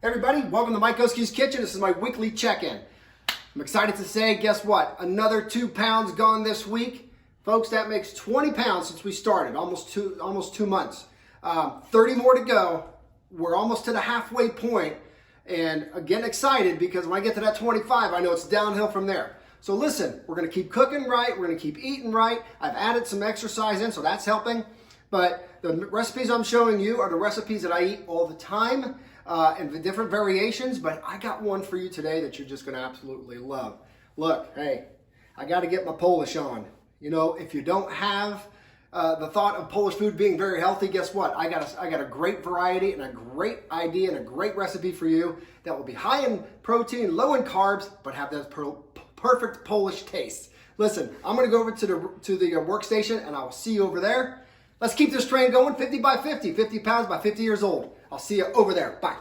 Hey everybody, welcome to Mike Oski's Kitchen. This is my weekly check-in. I'm excited to say, guess what? Another 2 pounds gone this week. Folks, that makes 20 pounds since we started, almost two months. 30 more to go. We're almost to the halfway point. And again, excited because when I get to that 25, I know it's downhill from there. So listen, we're gonna keep cooking right, we're gonna keep eating right. I've added some exercise in, so that's helping. But the recipes I'm showing you are the recipes that I eat all the time. And the different variations, but I got one for you today that you're just going to absolutely love. Look, hey, I got to get my Polish on. You know, if you don't have the thought of Polish food being very healthy, guess what? I got a great variety and a great idea and a great recipe for you that will be high in protein, low in carbs, but have that perfect Polish taste. Listen, I'm going to go over to the workstation and I will see you over there. Let's keep this train going, 50 by 50, 50 pounds by 50 years old. I'll see you over there. Bye.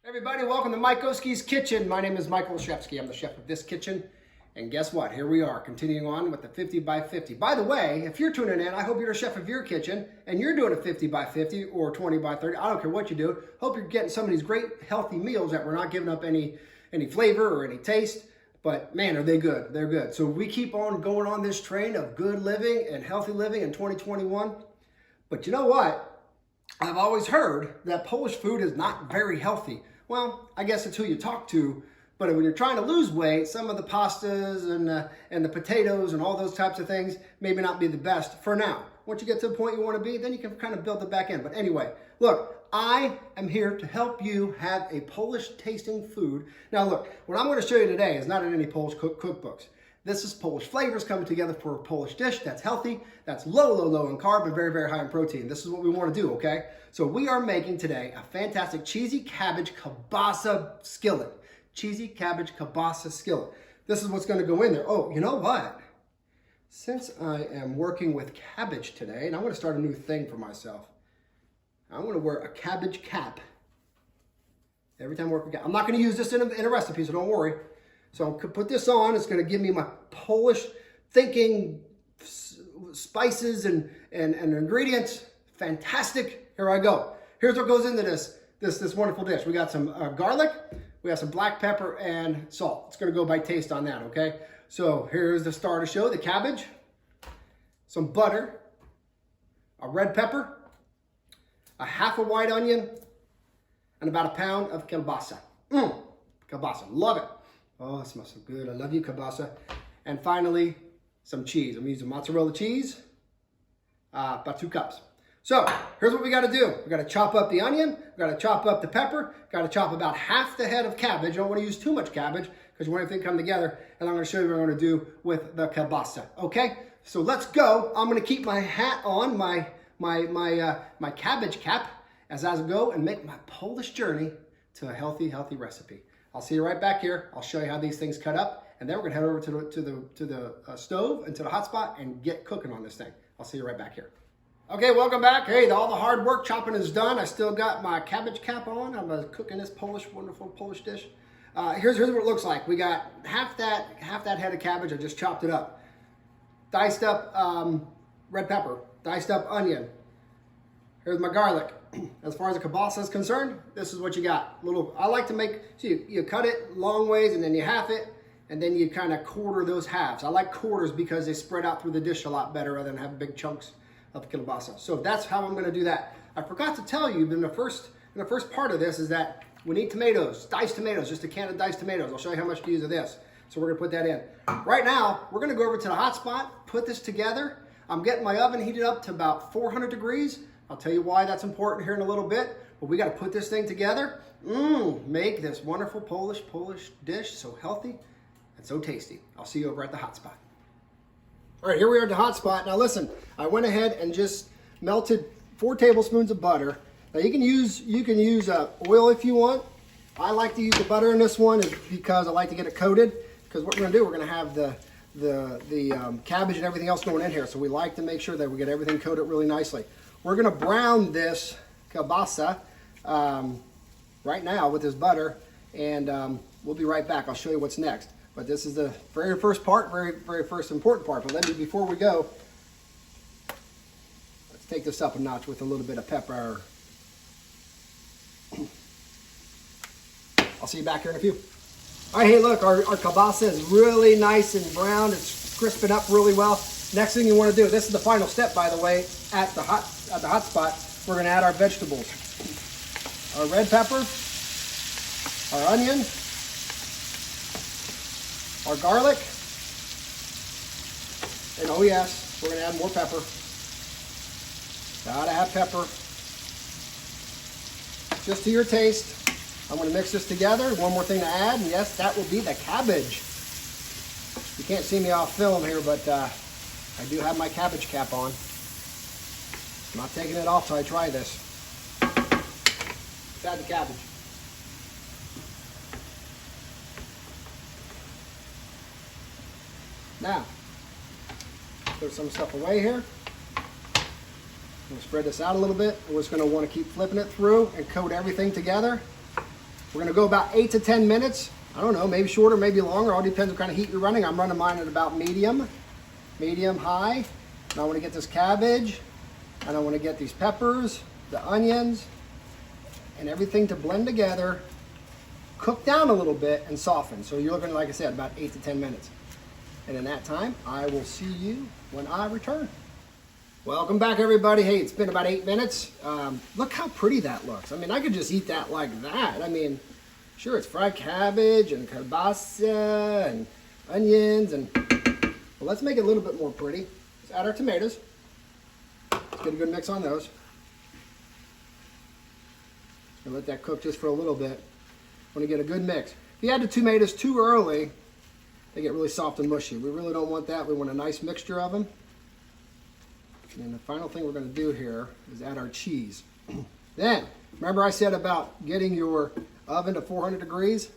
Everybody, welcome to Mike Oski's Kitchen. My name is Michael Olszewski. I'm the chef of this kitchen. And guess what? Here we are, continuing on with the 50 by 50. By the way, if you're tuning in, I hope you're a chef of your kitchen and you're doing a 50 by 50 or 20 by 30. I don't care what you do. Hope you're getting some of these great healthy meals that we're not giving up any flavor or any taste. But man, are they good. They're good. So we keep on going on this train of good living and healthy living in 2021. But you know what? I've always heard that Polish food is not very healthy. Well, I guess it's who you talk to. But when you're trying to lose weight, some of the pastas and the potatoes and all those types of things maybe not be the best for now. Once you get to the point you want to be, then you can kind of build it back in. But anyway, look, I am here to help you have a Polish tasting food. Now look, what I'm going to show you today is not in any Polish cookbooks. This is Polish flavors coming together for a Polish dish that's healthy, that's low in carb, and very, very high in protein. This is what we want to do, okay? So we are making today a fantastic cheesy cabbage kielbasa skillet. Cheesy cabbage kielbasa skillet. This is what's going to go in there. Oh, you know what? Since I am working with cabbage today, and I'm going to start a new thing for myself. I'm going to wear a cabbage cap every time I work with cabbage. I'm not going to use this in a recipe, so don't worry. So I'm going to put this on. It's going to give me my Polish thinking spices and ingredients. Fantastic. Here I go. Here's what goes into this wonderful dish. We got some garlic. We have some black pepper and salt. It's going to go by taste on that, okay? So here's the star to show, the cabbage, some butter, a red pepper, a half a white onion, and about a pound of kielbasa. Kielbasa, love it. Oh, it smells so good. I love you, kielbasa. And finally, some cheese. I'm using mozzarella cheese, about 2 cups. So here's what we got to do. We got to chop up the onion. We got to chop up the pepper. Got to chop about half the head of cabbage. You don't want to use too much cabbage because you want everything to come together. And I'm going to show you what I'm going to do with the kielbasa. Okay, so let's go. I'm going to keep my hat on, my cabbage cap as I go and make my Polish journey to a healthy recipe. I'll see you right back here. I'll show you how these things cut up, and then we're going to head over to the stove and to the hot spot and get cooking on this thing. I'll see you right back here. Okay, welcome back. Hey, all the hard work chopping is done. I still got my cabbage cap on. I'm cooking this wonderful Polish dish. Here's what it looks like. We got half that head of cabbage. I just chopped it up. Diced up red pepper. Diced up onion. Here's my garlic. As far as the kielbasa is concerned, this is what you got. I like to make, so you cut it long ways and then you half it, and then you kind of quarter those halves. I like quarters because they spread out through the dish a lot better rather than have big chunks of kielbasa. So that's how I'm going to do that. I forgot to tell you in the first part of this is that we need tomatoes, diced tomatoes, just a can of diced tomatoes. I'll show you how much to use of this. So we're going to put that in. Right now, we're going to go over to the hot spot, put this together. I'm getting my oven heated up to about 400 degrees. I'll tell you why that's important here in a little bit. But we got to put this thing together. Make this wonderful Polish dish so healthy and so tasty. I'll see you over at the hot spot. All right, here we are at the hot spot. Now listen, I went ahead and just melted 4 tablespoons of butter. Now you can use oil if you want. I like to use the butter in this one because I like to get it coated. Because what we're gonna do, we're gonna have the cabbage and everything else going in here. So we like to make sure that we get everything coated really nicely. We're gonna brown this kielbasa right now with this butter, and we'll be right back. I'll show you what's next. But this is the very first part, very first important part. But before we go, let's take this up a notch with a little bit of pepper. I'll see you back here in a few. All right, hey, look, our kielbasa is really nice and brown. It's crisping up really well. Next thing you want to do, this is the final step, by the way, at the hot spot. We're going to add our vegetables. Our red pepper, our onion, our garlic, and oh yes, we're going to add more pepper. Gotta have pepper. Just to your taste. I'm going to mix this together. One more thing to add, and yes, that will be the cabbage. You can't see me off film here, but I do have my cabbage cap on. I'm not taking it off till I try this. Let's add the cabbage. Now, put some stuff away here. I'm going to spread this out a little bit. We're just going to want to keep flipping it through and coat everything together. We're going to go about 8 to 10 minutes. I don't know, maybe shorter, maybe longer. All depends what kind of heat you're running. I'm running mine at about medium high. And I want to get this cabbage, and I want to get these peppers, the onions, and everything to blend together, cook down a little bit, and soften. So you're looking, like I said, about 8 to 10 minutes. And in that time, I will see you when I return. Welcome back, everybody. Hey, it's been about 8 minutes. Look how pretty that looks. I mean, I could just eat that like that. I mean, sure, it's fried cabbage and kielbasa and onions. Well, let's make it a little bit more pretty. Let's add our tomatoes. Let's get a good mix on those. And let that cook just for a little bit. Want to get a good mix. If you add the tomatoes too early, they get really soft and mushy. We really don't want that. We want a nice mixture of them. And then the final thing we're going to do here is add our cheese. Then, remember I said about getting your oven to 400 degrees?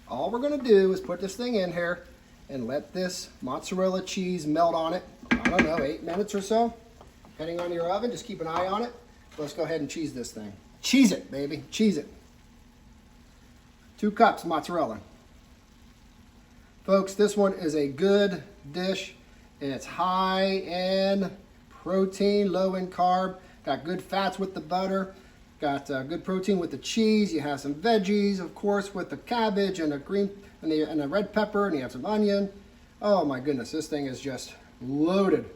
All we're going to do is put this thing in here and let this mozzarella cheese melt on it. I don't know, 8 minutes or so. Depending on your oven, just keep an eye on it. Let's go ahead and cheese this thing. Cheese it, baby. Cheese it. 2 cups mozzarella. Folks, this one is a good dish. It's high in protein, low in carb. Got good fats with the butter. Got good protein with the cheese. You have some veggies, of course, with the cabbage and the green and the red pepper, and you have some onion. Oh my goodness, this thing is just loaded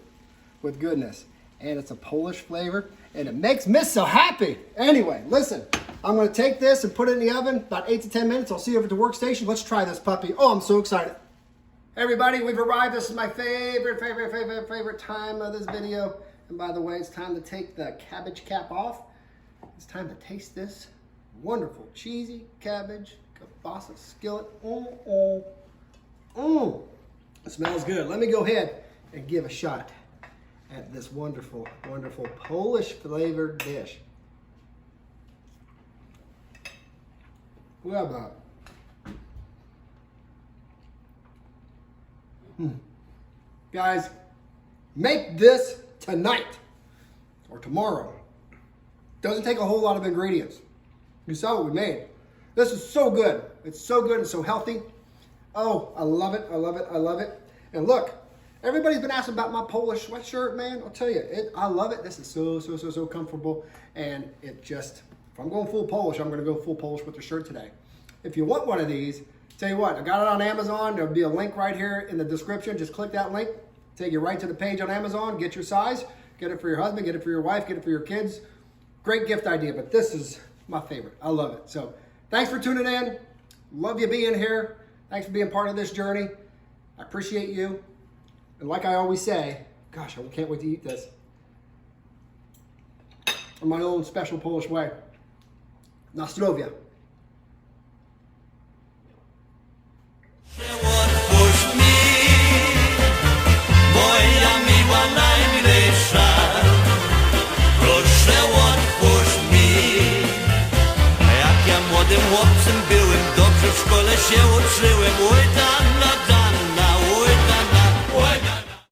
with goodness. And it's a Polish flavor, and it makes me so happy. Anyway, listen, I'm going to take this and put it in the oven about 8 to 10 minutes. I'll see you over at the workstation. Let's try this puppy. Oh, I'm so excited. Everybody, we've arrived. This is my favorite time of this video. And by the way, it's time to take the cabbage cap off. It's time to taste this wonderful cheesy cabbage kielbasa skillet. It smells good. Let me go ahead and give a shot at this wonderful, wonderful Polish flavored dish. How about? Guys, make this tonight or tomorrow. Doesn't take a whole lot of ingredients. You saw what we made. This is so good. It's so good and so healthy. Oh, I love it. I love it. I love it. And look, everybody's been asking about my Polish sweatshirt, man. I'll tell you, I love it. This is so comfortable. And it just, if I'm going full Polish, I'm going to go full Polish with the shirt today. If you want one of these, tell you what, I got it on Amazon. There'll be a link right here in the description. Just click that link, take you right to the page on Amazon. Get your size, get it for your husband, get it for your wife, get it for your kids. Great gift idea, but this is my favorite. I love it. So thanks for tuning in. Love you being here. Thanks for being part of this journey. I appreciate you. And like I always say, gosh, I can't wait to eat this in my own special Polish way. Na zdrowie.